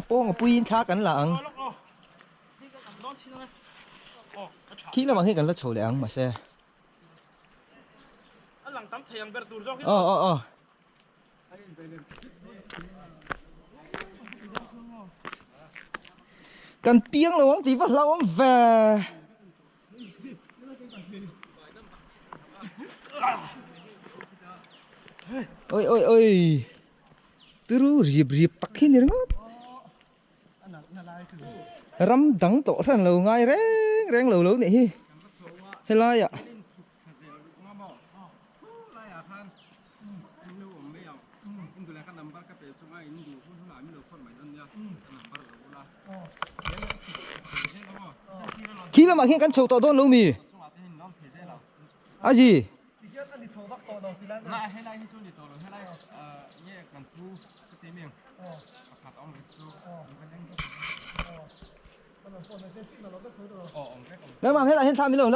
Bố ngọc pin khá cắn lặng khi là bằng khi cắn là chầu lẹng mà xe cần tiếng là ông tí vật lâu ông về ôi ôi ôi turu riệp riệp tắc khi nè ram đắng tổ thần lâu ngay reng reng lâu lâu này hay lai ạ khi là mà khi cắn chầu tổ đôn lâu mì à gì nếu mà hết là hết tham mới được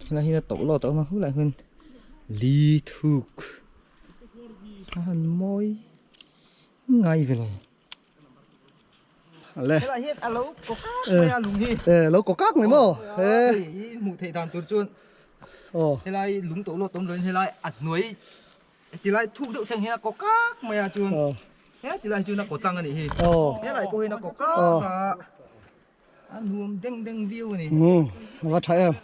là hiện tổ lò tổ mà hút lại hơn lý thục hàn môi ngay về này lệ là hiện lâu có các lùng hi lâu có các này mò mụ thể đàn tuột chuôn thế lại lúng tổ lò tôm lớn thế lại ăn nuôi thì lại thu được sang hè có các mày chuôn thế thì lại chuôn nó có tăng này hi thế lại cô hi nó có các là ăn nuông đeng đeng view này và thấy không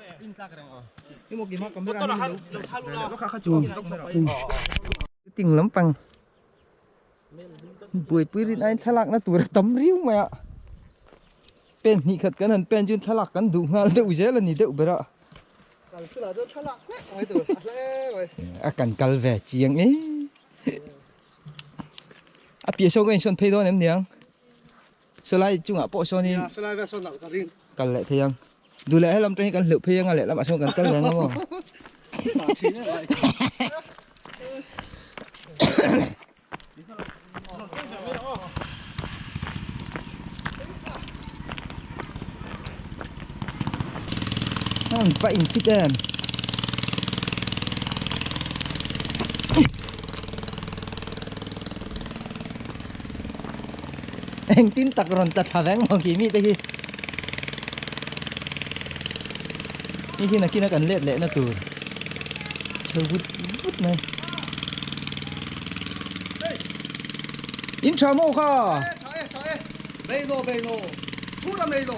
cái một cái mắt cầm ra nó khá khá chua tình lắm bằng buổi đến anh thà lạc nó tuổi tấm riu mày ạ pen nhị khật cái này pen chuyên thà lạc cắn đủ ngal đậu dễ là nhị đậu bữa đó cắn cal về chiang ấy phía sau cái son pay đó em niang sợi chung à bộ son đi cắn lại thấy không dù lẽ làm trên cắn lựu pay ngay lại làm bạn xong cắn cắn lại không vậy fit em anh tin tặc rồi tặc thà vén mong kỹ mi đây khi nào kia nó cần lệ nó từ chơi vút này intro mô kha bê lô thu ra bê lô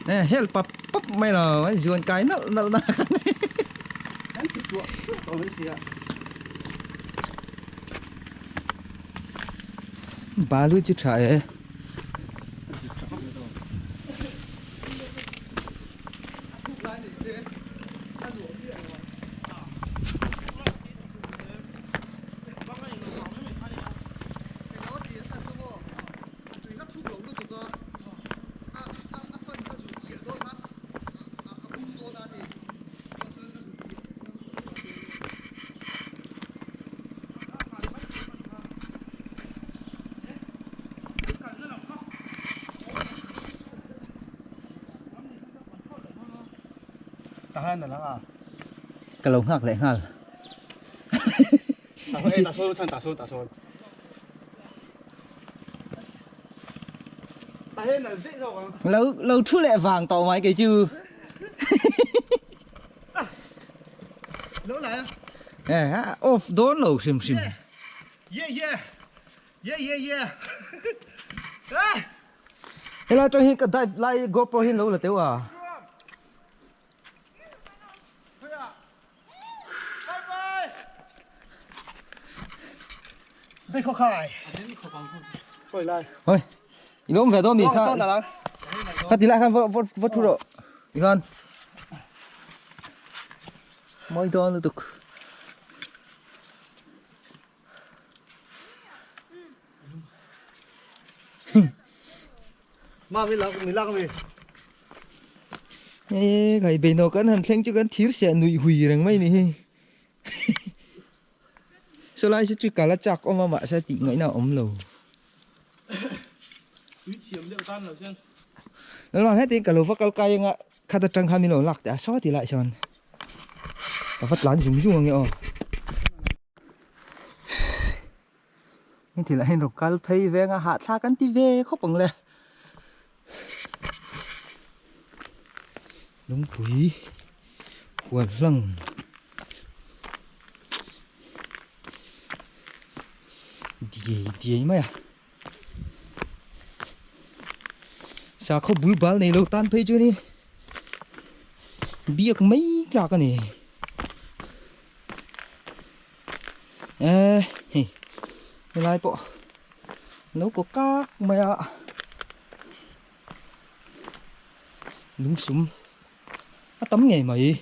nè hết bắp mày là mày dồn cái nó ba lưỡi chứ trời tahan na lang ah. Kalau ngak lại ngal. Tason. Tahan là dễ rồi. Lâu thu lại vàng tàu máy cái chứ. Lỗ lại. Off đón lâu sim. Yeah. Thế là cho hin cái đai lại GoPro hin lâu là tiêu à. Đây khó khai. Thôi lại. Thôi. Nó về đó mình khá. Khá tí lại khá vốt thu độ. Đi con. Mỗi đó nữa tục. Mà mình lắc mình. Ê, cái bên nó cẩn thận khen chứ cẩn thiệt sẽ nụi hủy rằng mấy này. sau lại sẽ chỉ cả là chặt ông mà sẽ tỉ ngay nào ống lầu nó là hết tiếng cả lầu phát cao cay ngạ khát ta trăng 20 lầu lạc đã xóa thì lại chọn và phát lán dùng dùng nghe nhưng thì lại rồi cá thấy về ngã hạ xa cắn tí về khóc bằng lệ đúng quý quần lăng đi mày à sao không bùi bál này lâu tan phê chưa đi biết mấy cả cái này lại bộ nấu có các mày ạ đúng súng tấm ngày mày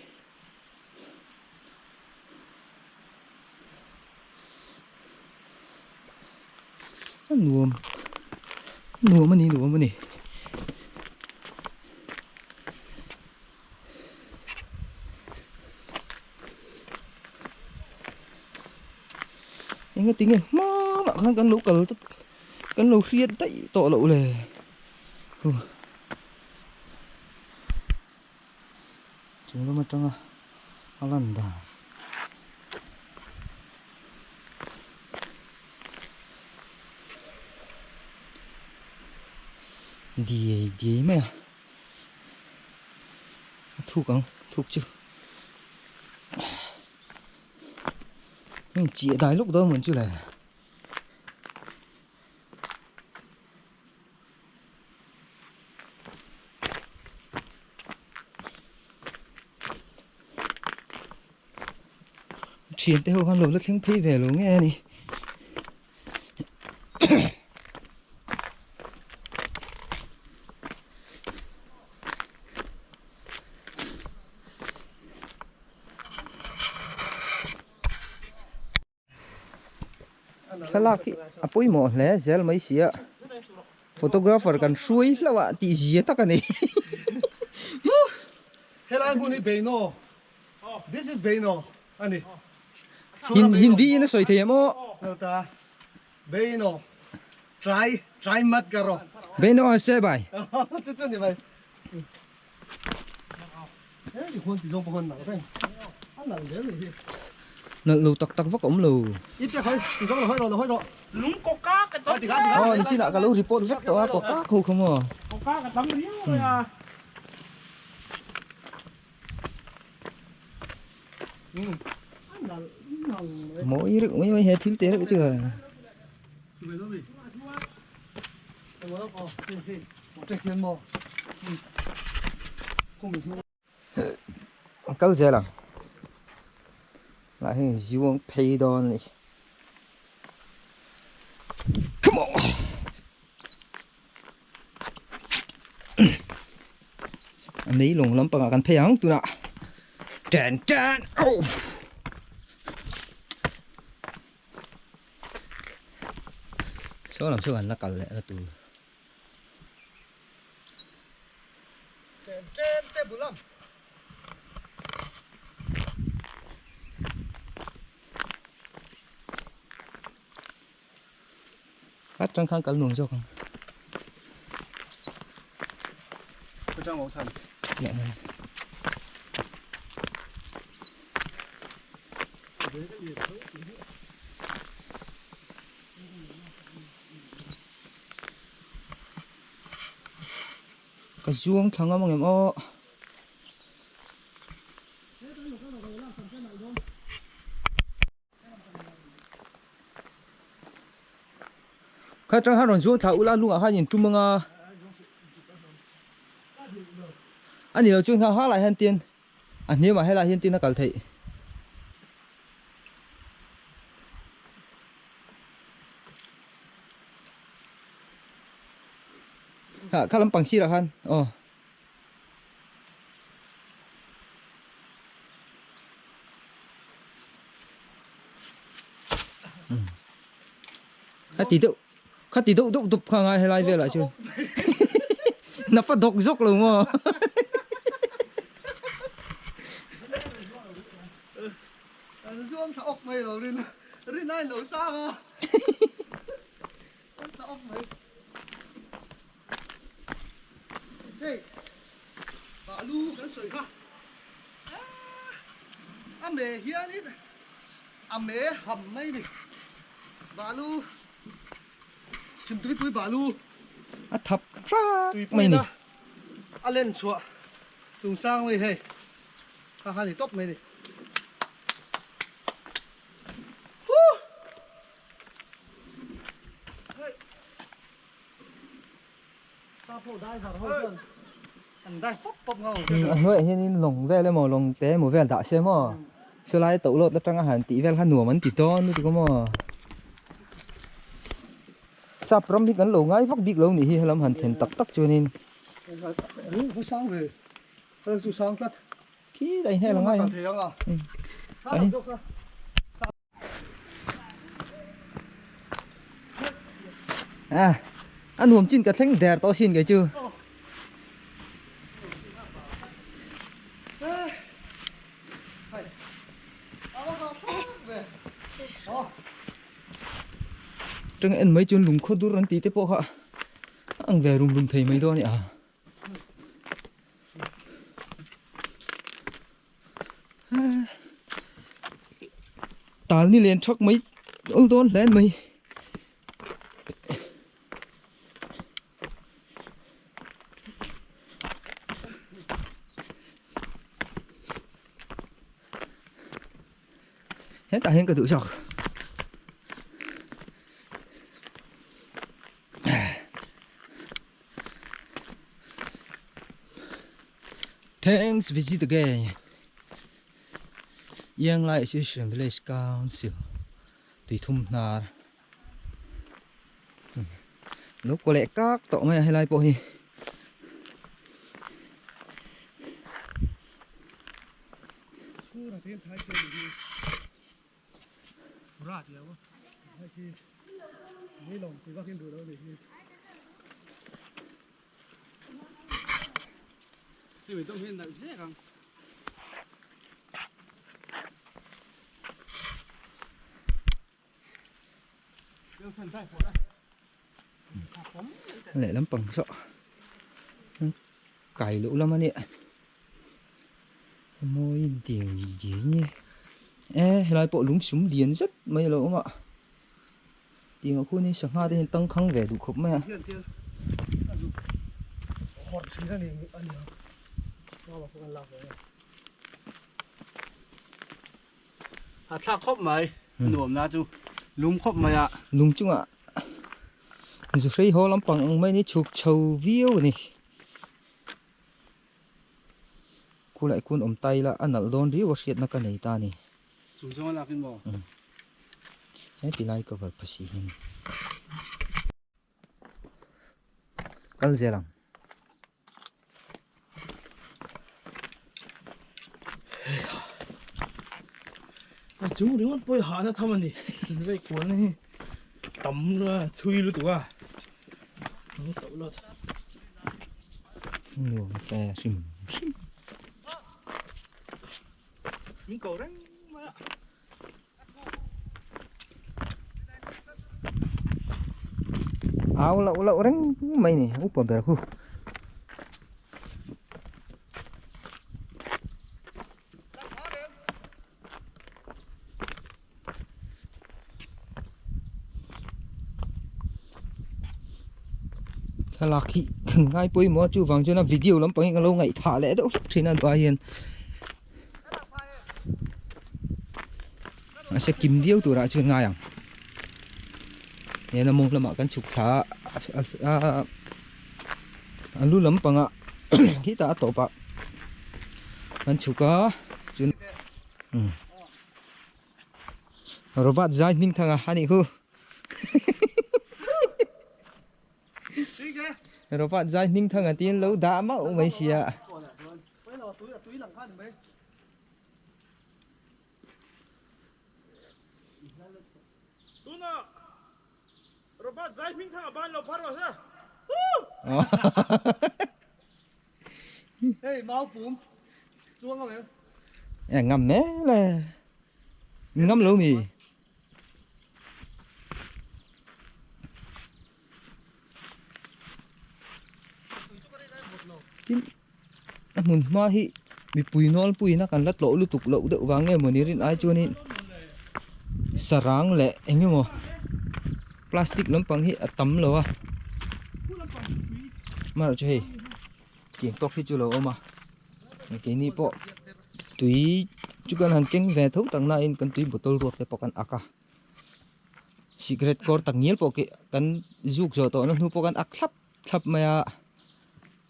nuông mà nè anh cái tiếng này mà cắn lũ cắn lũ khiết đấy tổ lũ này chúng nó mà trong nó lần đà đi mày à thuộc không thuộc chưa mình chỉ đái lúc đó muốn chưa là chuyện tới hôm lầu nó khen phi về luôn nghe đi là cái apoi mo le zel mai sia photographer kan shui lawa ti zia ta kan ni Hello, Muni Beno. This is Beno. Ani. Hindi na soi the mo Ta. Beno. Try mat karo. beno se bai Chứ này mày. Thế thì con thì không con nào thế. Ăn là dễ rồi. nó lù tắc tắc vóc ống lù Ít ra thôi, thì giống là hơi rồi. Lúng có cá cái tấm oh chỉ là cái lù report vóc tao có cá khu không à có cá cái tấm riêu rồi à mỗi đứa mấy hết thiếu tế đấy chưa câu gì là lại hình dương pay đòn này come on anh ấy lùng lắm bằng cái pay hóng tụi nọ tràn oh số làm số hành là cần lẽ là tụi cắt trăng khăn cẩn luồng cho không Trang màu xanh. dạ này cái zuông thằng ông em ô cái trang hai đòn zuông thảo là luôn ở hai nhìn trung mương anh nhiều chung thảo hóa lại hơn tiền anh nếu mà hay là hơn tiền nó cần thị hả các lắm bằng xí là han khát tí đậu tục hàng ngày hay lại về lại chưa nó phát độc dốc luôn mà Dương thảo ốc mày rồi nên Rin này nổi sao mà. Tao mày. Hey. Bà lu cái sợi ha. Mẹ hiền đi. Mẹ hầm mấy đi. Bà lu. Chim túi bà lu. Thập ra mày nè. Lên xuống. Dùng sang mày hey. Ha thì tóc mày đi. Anh nói hiện lồng về lên mà lồng té một về đã xem mà sau lại tàu lột nó trăng hàng tỷ về hắn nùa mình tỷ to nữa thì có mà sắp rom thì cắn lồng ngay vóc bịt lồng này làm hắn thành tắc tắc cho nên sáng về chú sáng tắt khi đây hay là ngay à anh huống chín cái thanh đẹp to xin cái chưa trong anh mấy chuyện lùng khô đu rắn tí tế bộ hả anh về lùng thầy mấy đôi nhỉ tao đi lên chóc mấy ôn tôn lên mấy hết cả hiện cái tự chọc Thanks visit again. Yang Lai Association Village Council. Tùy thum nà. Lúc có lẽ các tổ mày hay lai bộ hi. Thì mìnhต้องเห็นได้ใช่ครับ Lẽ lắm bằng sọ. Cày lũ lắm anh ạ. Môi tiền gì nhỉ. Ê, lại bộ lúng súng điền rất mấy lỗ mà. Tiền ở khu này sáng hai thì tăng khăn về đủ khúc mà. Thác khóc mày, nuông na chú, lúng khóc mày ạ. Lúng chung ạ. Dù thấy hồ lắm bằng mấy này chụp trầu view này. Cô lại cuốn ôm tay là ăn ở đòn riu và xiết nó cái này ta này. Chú cho nó cái mỏ. Thế thì lại có vật phải xí hình. Cắn dè lòng. Chú đứng bơi hạ nó thăm anh đi, cái cuốn này tắm ra chui luôn tụi à, nó tẩu luôn. Nhiều cái xìm. Những cầu đấy mà. Áo lậu đánh mày này úp vào bờ khu. Là khi ngay bôi mỏ chú vàng cho nó video lắm bằng lâu ngày thả lẽ đâu thì nó tỏa hiền nó sẽ kìm điêu tụi ra chưa ngay à nên là mong là mà căn chụp thả luôn lắm bằng ạ khi ta tổ bạc căn chụp có chuyện rồi bắt dài mình thằng à hani khu rồi bạn dài ninh thằng ở tiên lâu đã mất mấy xì ạ. Tuna, rồi bắt giải mình thằng bạn lâu phát rồi sao? Hey, máu phùm, chuông không vậy? Ngầm mé là ngâm lâu mì. kín mun ma hi mi pui nol pui na kan lat lo lu tuk lo de wange monirin ai chuanin sarang le engemo plastic lampang hi atam lo a ma lo che kieng tok hi chu lo ma ke ni po tui chu kan han keng ve thau tang na in kan tui botol ruat te pokan aka cigarette kor tak ngil po ke kan juk zo to na nu po kan ak thlap thlap maya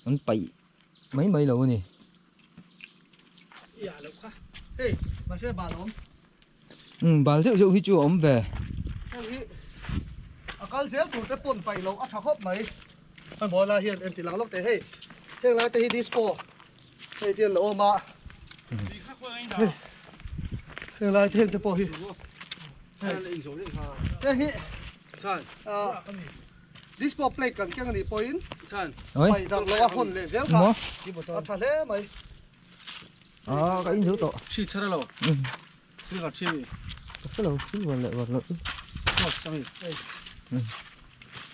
an pai mai lo ni Ê, mà xe bà lắm. bal reu hi chu om ve Con xéo tụi cái bồn phải lâu ắt hấp mấy. Con bỏ là hiện em chỉ lắng lúc thế hey. Thế là cái dispo. Hey tiền lỗ mà. Thế là thêm cái bộ hi. Thế hi. Dispo plate cần cái này point. oi Phải rằng lỗ hồn lệ xéo mo cả. Thật thế mày. cái in dấu to 시 차라로. 그래가 치. cái lâu cái vật lệ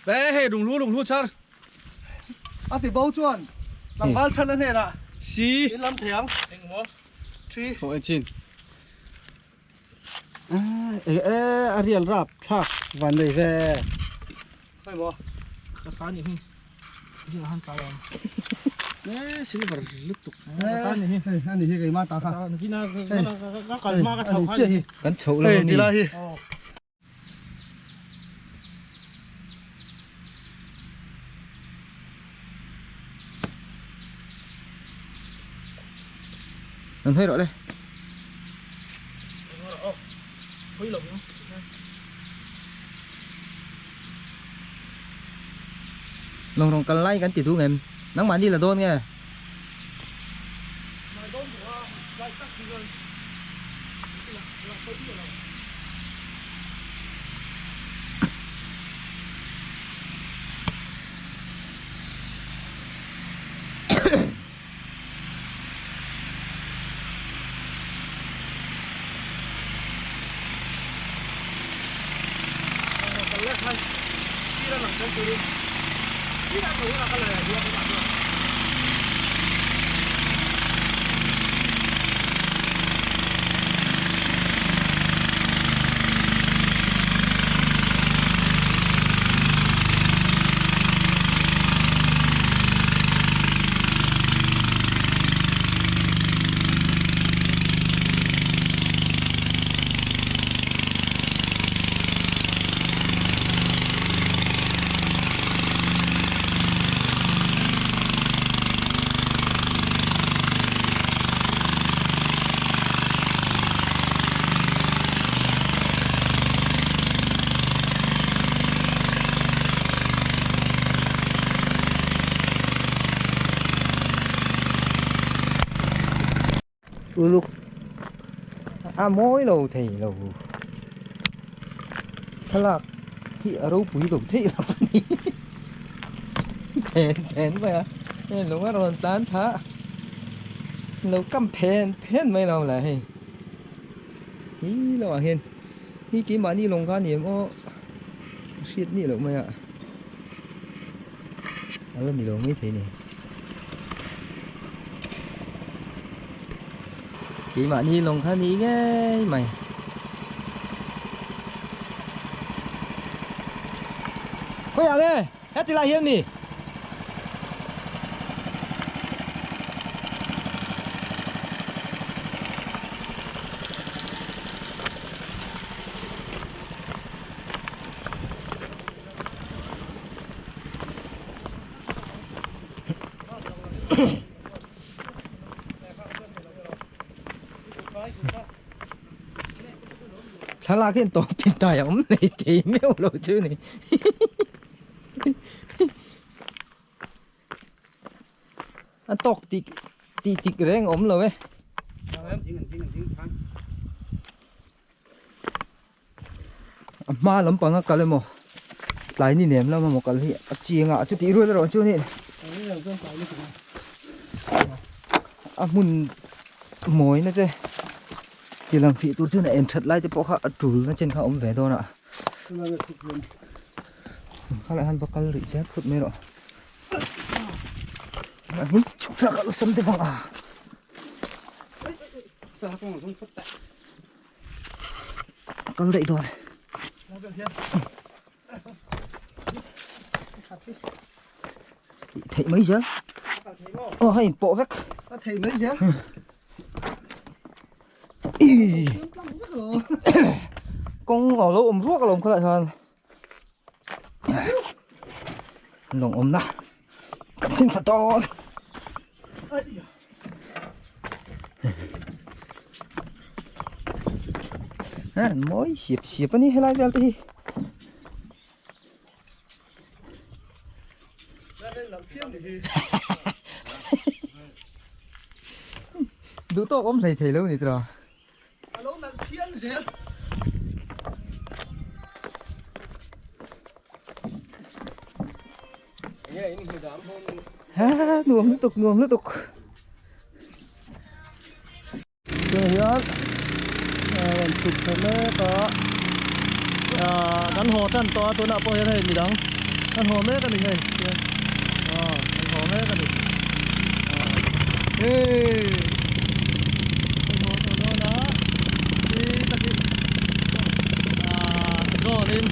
배 동루 차. À thì bao chuan. Lăng ban chân lên này nè. 시. Đi làm thèm. 뭐? Tri. 엔 Ariel rap thak van đây về. Hay bỏ. 까니 히. 이제 한 까라. 네, 실버 룩뚝. Anh này cái mà ta khá. 지나 갈마가 차. cắn chậu Ê, lên đi là hi. mình thấy rõ đây 보이려. lòng cần lay cắn tỷ thu em nắng bán đi là đôn nghe lúc mỗi lầu thì lầu thật là thì ở đâu quý lầu thị là gì phèn vậy nên lúc đó còn chán xá lầu cắm phèn mấy lầu lại ý lầu hiền ý cái mà đi lồng cá niệm ô xiết đi lầu mày ạ lên đi lầu mấy thế này chị mà đi lồng khá ní nghe mày quay à nghe hết thì lại hiếm đi thằng là cái tổ tiền tài ống này thì mèo lộ chứ này anh tóc tịt reng ống rồi mà lắm bằng cái lên một lại đi ném lắm mà một cái gì chia ngã chút tí rồi chứ này muốn mồi nữa chứ thì làm thị tôi chứ này em thật lại cho bỏ khá chủ nó trên khá ống về thôi nè khá lại hắn bắt cá lưỡi xếp phút mê rồi Ini cuma kalau sampai bang ah. Sao không dùng phất tại. Con dậy rồi. Thấy mấy giờ? Hay bộ vách. Ta thấy mấy giờ? Ý. Con ngỏ lỗ ôm ruốc lồng có lại hơn. Lồng ôm nè. Cắm thêm thật to. Mỗi xịp ní hay lại về đi. Đủ to ôm thầy lâu này rồi. Alo nặng thiên gì? Nuông liên tục. Rồi nhớ. Mình chụp cái mé có. Gắn hồ tan to tôi nào coi thấy gì đó. Gắn hồ mé cái này. Gắn hồ mé cái này. Ê. Gắn hồ tôi nó đó. Đi ta đi. Rồi lên.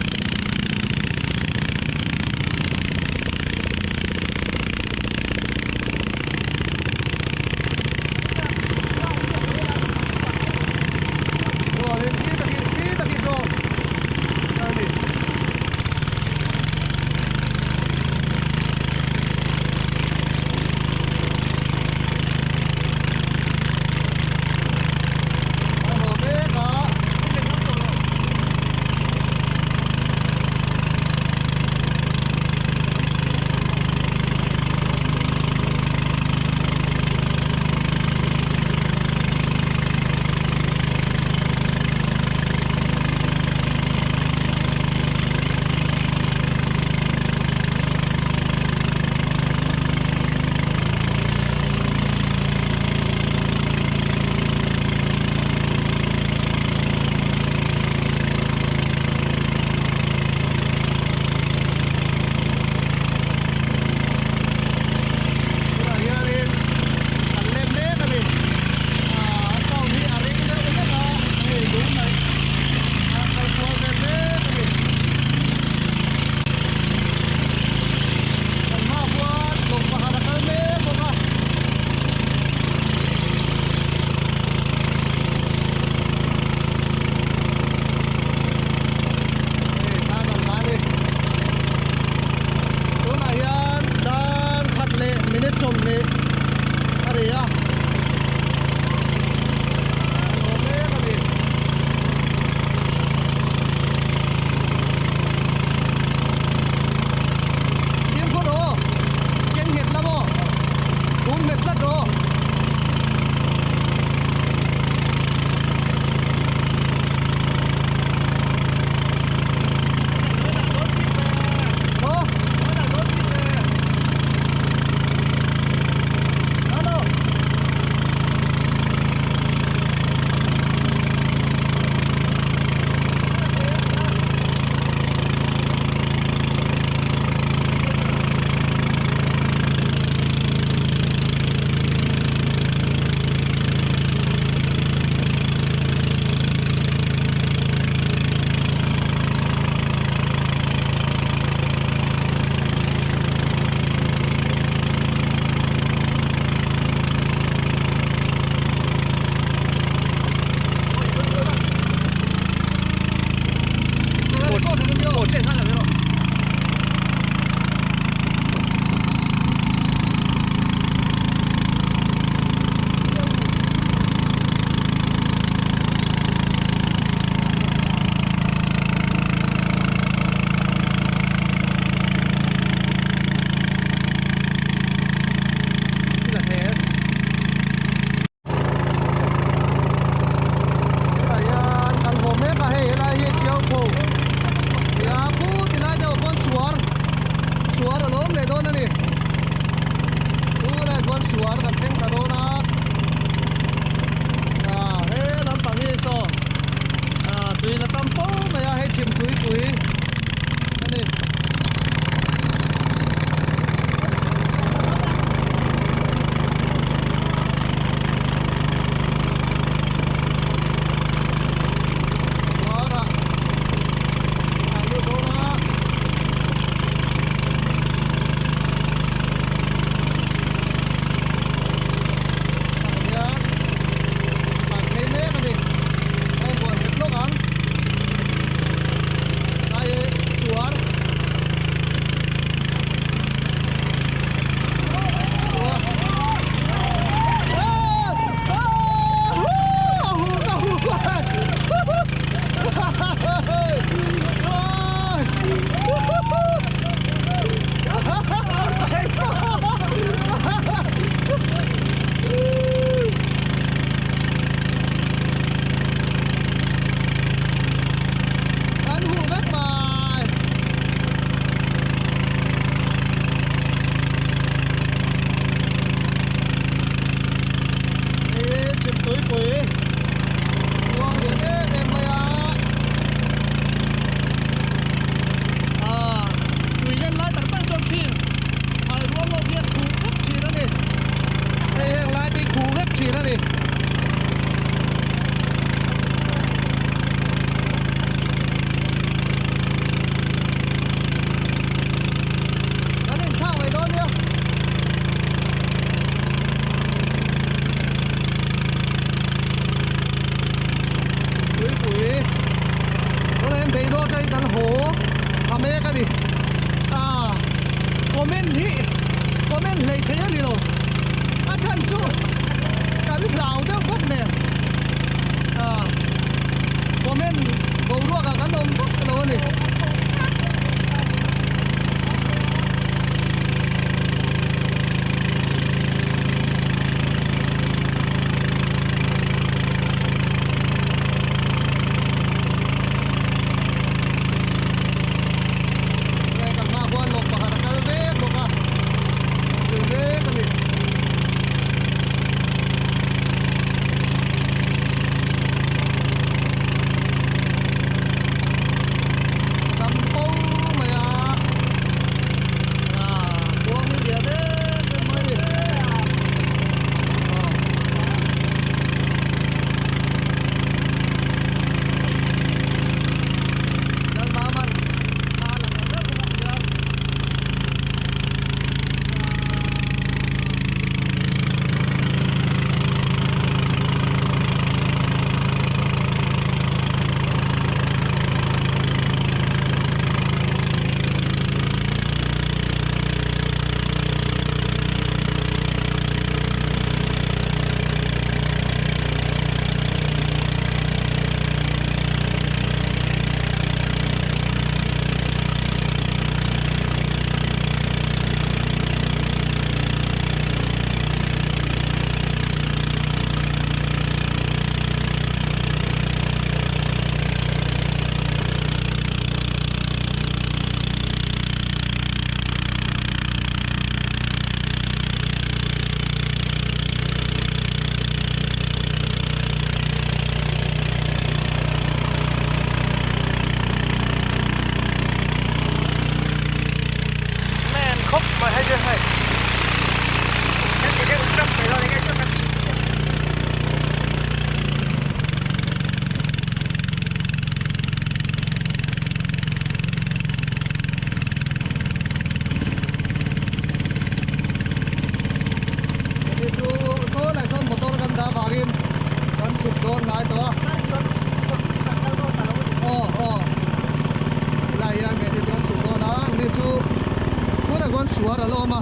suara lo mà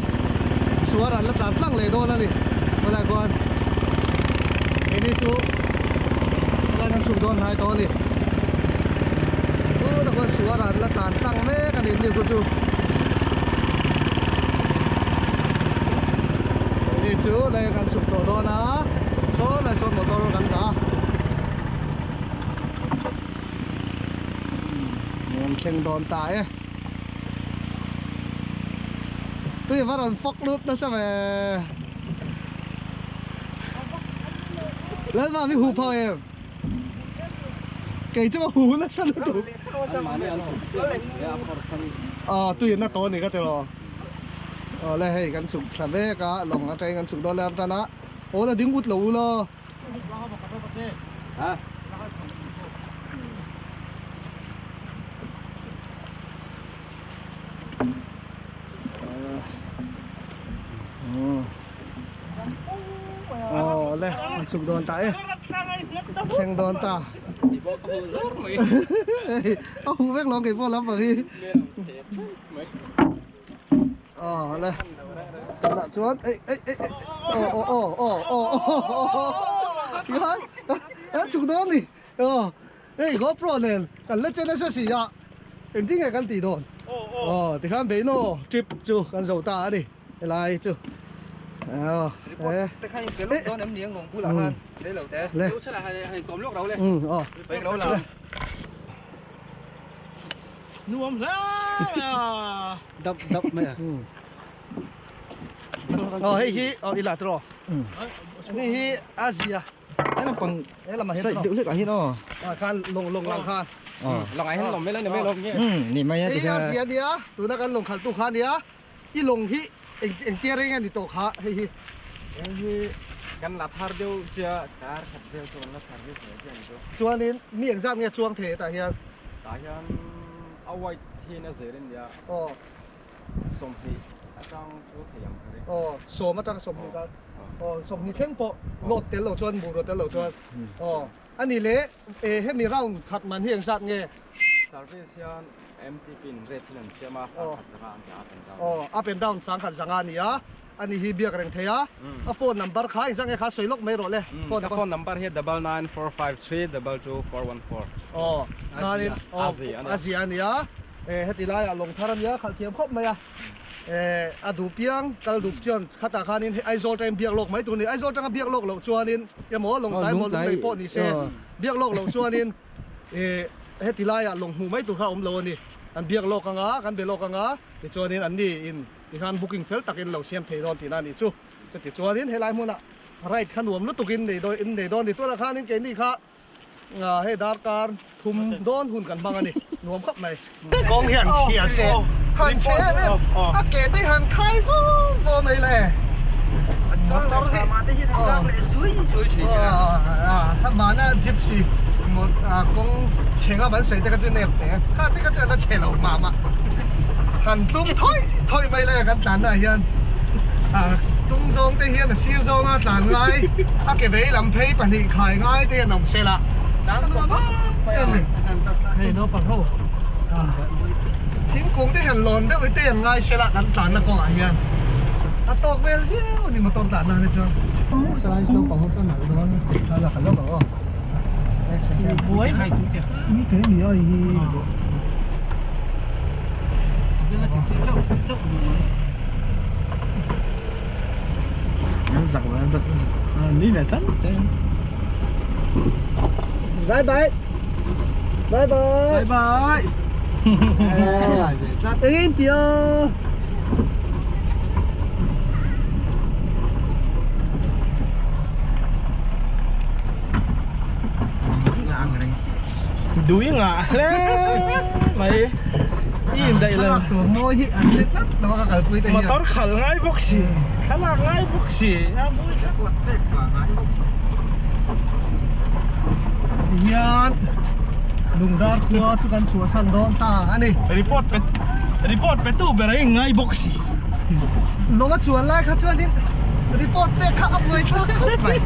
suara là tàn tăng lệ đô là đi có lại con cái đi chú là đang chụp đòn hai to đi ô nó có suara là tàn tăng mấy cái đến đi của chú đi chú đây đang chụp đồ đòn á số là số một đô gần cả khen đòn tại tôi bắt đầu phóc nước nó sao về lên vào với hù phơi em kể cho mà hù nó sao nó tụt tôi nó to này cái rồi lại hayกันสุกสามเวกะหลงอะไรกันสุกโดนแล้วจ้านะโอ้แล้วดิ้งวุดหลูเลยฮะเลยมันสุกโดนตาแข่งโดนตาเอาหูแม่งร้องเก่งพวกรับเลยเลยละชวน你看สุกโดนนี่ก็โปรเนี่ยกันแล้วเจ้าหน้าที่อ่ะเอ็งที่ไงกันตีโดนที่ข้ามไปโน่ทริปจูกันโซตาดิอะไรจูแต่ข้ายังเปลี่ยนรถโดนน้ำเลี้ยงลงผู้หลังนั่นได้เหล่าแต่รู้ใช่ไหมให้กลมลูกเราเลยไปเราเรานวมแล้วดับไหมให้ฮีอีหลาตรอนี่ฮีอาเซียไอ้น้ำปังไอ้ละมาเห็นเดี๋ยวเรียกอะไรเนาะการลงหลังคาลองไอ้ให้ลงไม่แล้วเนี่ยไม่ลงเนี่ยนี่ไม่ใช่อาเซียเดียตัวนั้นกันลงขันตู้คาเดียอีลงฮีเอ็งเตี้ยอะไรเงี้ยดิโตขาให้ฮีกันหลับพาร์เดียวเจ้าการขับเดียวชวนแล้วขับเดียวเสียใจจ้ะช่วงนี้มีอย่างสั้นเงี้ยช่วงเทแต่เฮียเอาไว้ที่นั่นเสียเดียวสมพีอาจารย์ช่วยพยายามเลยสมมาตั้งสมนี่กันสมนี่เข่งโปรถเตลโลชวนบูรถเตลโลชวนอันนี้เละให้มีร่างขัดมันที่อย่างสั้นเงี้ยSalvation MTP reference เชื่อมาสังขัดสังานจะเป็นดาวup and down สังขัดสังานนี่อันนี้ฮีเบียกแรงเทียโฟนนัมเบอร์ขายสังเกตขาสวยล็อกไม่รอเลยโฟนนัมเบอร์เฮ็ด9945324144นั่นนี่อาเซียนนี่เฮ็ดที่ไรลงทารันยาขัดเทียมครบไหมอดูเปียงกระดูกจนขัดตาขานินไอโซเทมเบียกโลกไหมตัวนี้ไอโซจังเบียกโลกหลงชัวนินยังหมอลงใจหมอลงในโปนี่เซ่เบียกโลกหลงชัวนินเฮ็ดที่ไรลงหูไม่ตัวข้าอมโลนี่อันเบียกโลกกังกันเบียกโลกกังติดชัวนินอันนี้อินที่การบุ๊กิ้งเฟลตักอินเหล่าเชียมเทดอนที่นั่นนี่ชูจะติดชัวนินเฮลัยมุนอะไรขนมลุตุกินนี่โดยอินเดดอนนี่ตัวราคานี่เกนี่ค่ะให้ดาร์การทุ่มโดนหุ่นกันบ้างอันนี้รวมครับไหมกองเหียนเฉียเสียหันเฉียเนี่ยอาเกตได้หันไข่ฟูฟูไม่เลยเราทำมาได้ที่ทำได้เลยสวยเฉยถ้ามาน่ะจิบซีหมดกองเชียงอ่ะมันใส่ได้ก็จะเนี่ยแต่ข้าได้ก็จะละเฉลมาหันตุ้มถอยไม่เลยกันจานน่ะเฮียนตุ้งซองได้เฮียนแต่ซิวซองอ่ะจานไงอาเกตไปลำเพย์ปนิขายง่ายได้หนุ่มเสร็จละนี่น้องปังเขาทิ้งกงได้เห็นหล่นได้ไปเตะยังไงเสร็จละกันจานน่ะกองอ่ะเฮียนตอกเวลเดียวนี่มาตอกจานน่ะนี่จ้ะสไลด์น้องปังเขาสนามตรงนั้นใช่ละขันแล้วเหรอบวยให้ทุกอย่างนี่เก๋มีอะไรฮีnó giặc mà đi là chắc bye bye bye bye bye thank you đuối ngã đấy mày im đây là môi hiện ảnh rất nó cả quý mà tao khẩn ngay bốc xì khá là ngay bốc xì à mũi chắc là đẹp quá ngay bốc xì nhát lùng ra qua cho con chúa săn đón ta anh đi report pe tu bere ngay bốc xì nó mà chuồn lại khác chuồn đi report pe khác người khác không phải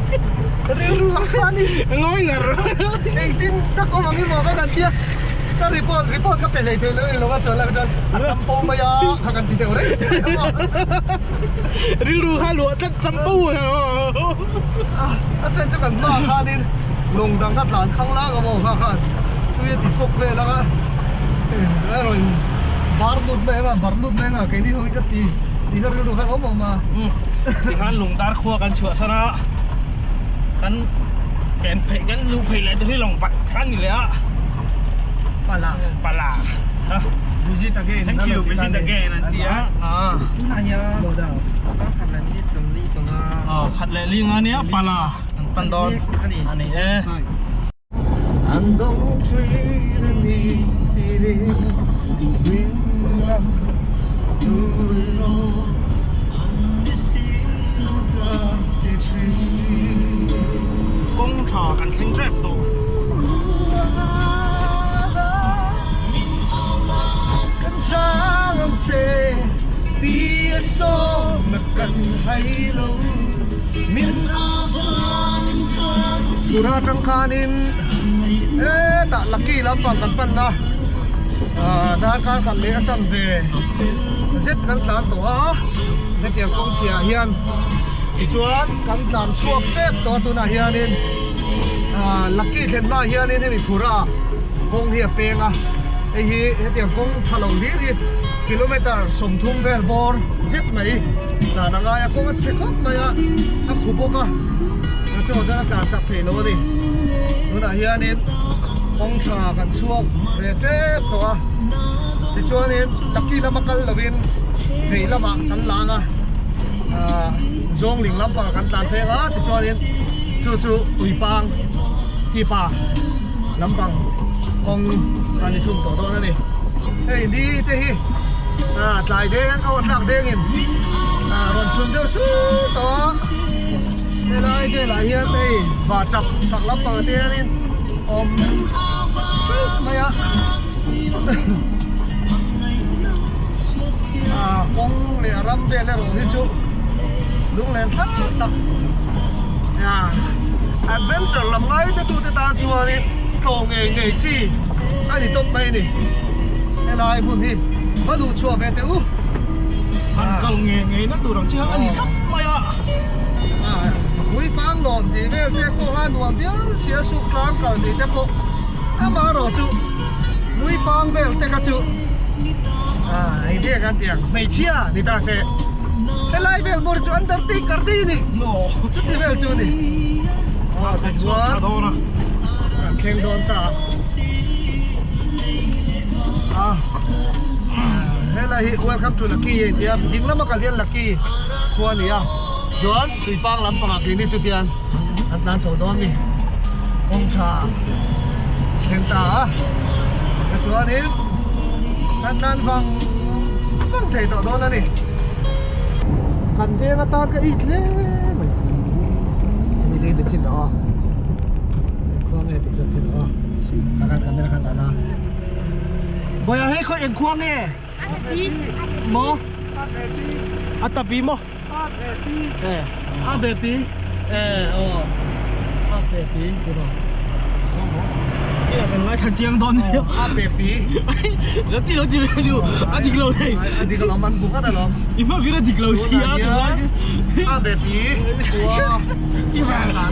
riêng luôn anh đi ngồi ngờ anh tin chắc có bằng cái mỏ cái lần kia ก็รีพอร์ตก็เป็นเลยเธอเลยเราก็จนแล้วก็จนจำปงมายาหากันทีเดียวเลย นี่รู้ค่ะรู้ท่านจำปูเหรอ อาจารย์จะกันมาข้าดินลงดังกัดหลานข้างล่างก็บอกข้าตัวยัดติดฟกเลยแล้วก็แล้วเราบาร์ลุดแม่งอ่ะแค่นี้เขาไม่ก็ตีก็เรื่องข้าเขาบอกมาสิคันหลงตาครัวกันเฉื่อยซะนะกันแกนเพกันลูกเพลเลยที่หลงปัดขั้นอยู่แล้วปลาฮะ visit again thank you visit again นั่นสิฮะทุนายา โมดาว ก็ขัดแล้วนี่สมรีตรงอ่ะขัดเลยลิงอันนี้ปลาปันดอนอันนี้안동 트레이는 이들이 위험 두로 công trò cảnh sinh rất tốt căn sáng âm chê tia sông mà cần hay lâu miền Pura Trangkanin tak laki lampang kan pan na dan kan kan le acham ve zet kan tlan to a ne tiang kong sia hian ti chuan kan tlan chuak pep to tu na hianin laki thlen ma hianin hemi phura kong hi penga ei hi he tiang kong thalo hi kilometer somthum vel bor zet mai na nga ya kong a chekhop mai a khuboka cho ra chạm chặt thể nó đi nó là hiện đến ông trà cần chuộc về trép to thì cho nên lucky là mắc là bên thì là bạn cắn lang zong linh lắm và cắn tàn phê á thì cho nên chú ủy bang thì pa lắm bằng ông anh đi chung tổ đó này hey đi thế hi trái đen ô sạc đen in rồi xuân tiêu sú to cái lại hiện đây và chặt sạc lắm bằng tiền in mày ạ con lẻ răm về lẻ rồi chú lúc lên thắt tập adventure làm ngay cái tụi ta chùa đi cầu nghề chi ai thì tốt bay nè cái lại buồn đi bắt đủ chùa về tiêu ăn cầu nghề nó tụi đồng chứ anh thắt mày ạ mũi phang lòn thì về cái cô hai nuông biết xía sụp phang còn thì cái cô mà rồi chú mũi phang về cái chú anh biết cái tiếng mấy chia thì ta sẽ cái lại về một chú Antarctic cả đi nè chút thì về chú nè thành chuột khen đòn ta thế là welcome to Lucky thì những lắm mà cả liên Lucky qua nè John, tùy bang lắm bằng cái này chút tiền, anh đang chỗ đó nè, ông trà, hiện ta, cái chỗ này, anh đang văng thấy đó đó nè, cần thế là ta cái ít lắm, mình đi đến trên đó, khoang này đi trên đó, cần thế là cần là, bây giờ hết coi em khoang nè, mò, tapi mo baby baby gitu loh ya kan nggak cacing don baby nanti lo adik lo deh adik lo man buka dah lo ima vira adik lo sih ya baby wah gimana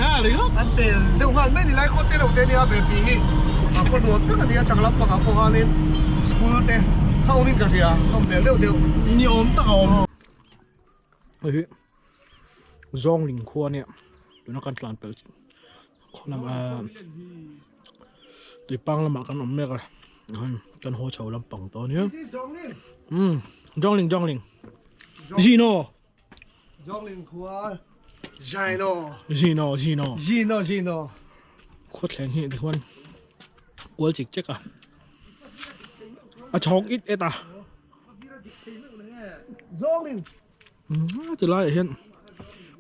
hari lo ante tuh hal ini nilai kote lo tadi baby aku dua tuh kan dia sangat lapang aku halin school teh kau min kasih ya om dia ni om tak om zong ling khua nè tụi nó cần làm pel làm tụi băng làm cái nấm mẹ rồi cần hỗ trợ làm bằng to nữa zong ling Gino khua Gino khuất lẹn hiện thì quan quên chích chết chong ít ấy ta zong từ lại hiện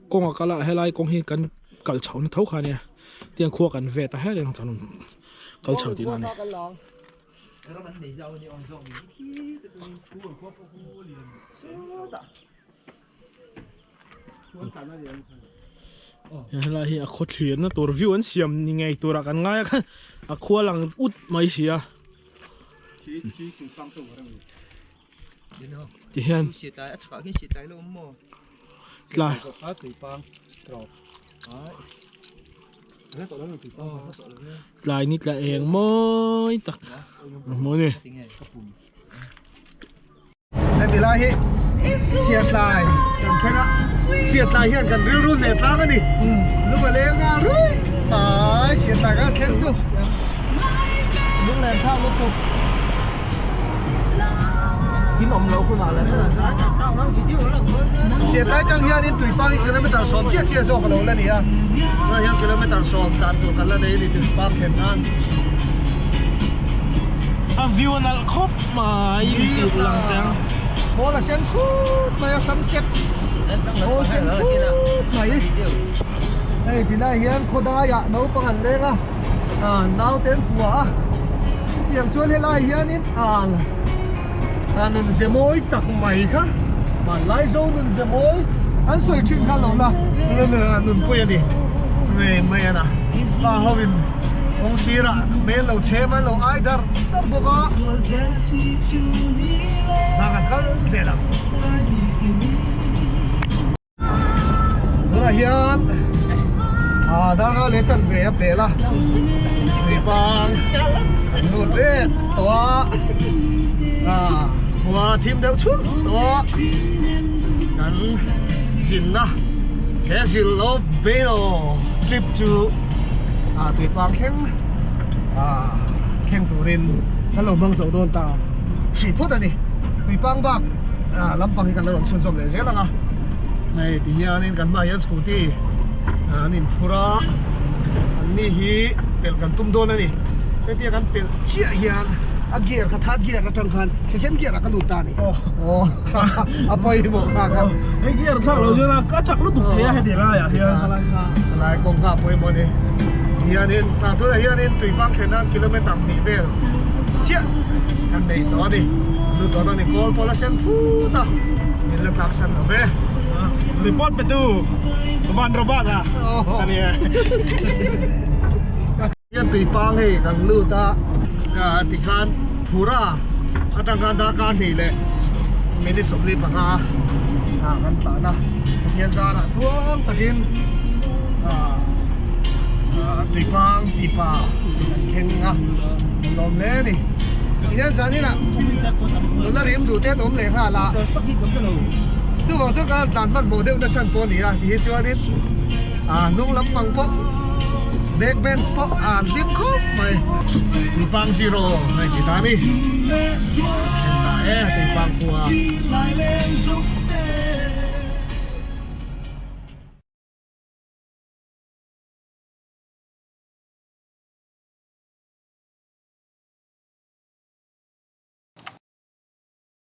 con cái lại hay lại con hi cần cẩn trọng nó thấu khai nè tiền khua cần về ta hết liền cần cẩn trọng thì này hay lại hiện khuất hiến nóตัวview anh xem như ngàyตัวra cần ngay à khua lằng út mấy xí à Đến đâu? thì hiện Xịt trái, chắc cái xịt trái luôn mà. lại Có tùy băng trộn. Đấy. Đấy tụi nó tùy băng, nó tụi nó. lại nít lại em mới tắc mới nè Em thì lại xiết lại, cần thế ạ. Xiết lại hiện cần rưu rưu nè phá cái đi. Lúc mà lên ra rui. Đấy, xiết lại cái thêm chút. Lúc lên phá lúc tục. Kiếm ông lâu không vào là Xiết lại chẳng hiện in tùy băng km xóm chia rồi cái lâu lên đi à. Rồi hiện km xóm dàn tụ cần lên đây thì tùy băng thêm ăn. à view nó khóc mà yêu tiêu lằng trang Bố là sen phút mà sunset. Ô sen phút mày. Đây thì này hiện khô đa ya nấu bằng hành lên à. Nấu tên của. Tiếng chuan hết lại hiện in nôn xe mối tặc mày khá. Mà lái dâu nôn xe mối. Anh xoay chuyện khá lâu là. Nôn quên đi. Mày à. Và hôm nay ông xí ra. Mày lâu chế mà lâu ai dar. Tâm bộ có. Mà cái dễ lắm. Đó là hiện. Đang ở lên chân về về là. Thủy băng. Nụt rết. Đó. Hòa thêm theo chút. Đó. Cắn xin đó. Thế xin love bê đồ. Trip to. Thủy băng khen. Khen tù rin. Hello băng dấu đôn ta. Chỉ phút rồi đi. Tùy băng bạc lâm băng thì cần là xuân xôm để dễ lắm à. Này thì hiện nên cần bài scooty nên phura ni hi pel cần tum đôn này cái kia cần pel chia hiện gear cái thắt gear cái trăng khan second gear cái lụt ta này apa ini mau kan cái kia sao lâu chưa là cá chặt nó tụt thế hay thế là à hiện lại con gặp với mọi người hiện nên tôi là hiện nên tùy băng khen km tầm thì về chia kan này đó đi lu đó ni call pollution fu ta ni le klakson lo be report betul van robot à anh em yan tùy pang he kan lu ta ti khan phura atang kan da kan ni le minute somli pa ka kan ta na yan zara thuang takin tùy pang ti pa khen nga lom le ni yan sa ni la nó riêng đủ tết ốm lệ hà là chú vào chú cái đàn bắt bộ đều đã chân po nỉ à thì chú đi nung lắm bằng po backbench po zip khóc mày đi bang zero này thì ta đi hiện tại thì bang của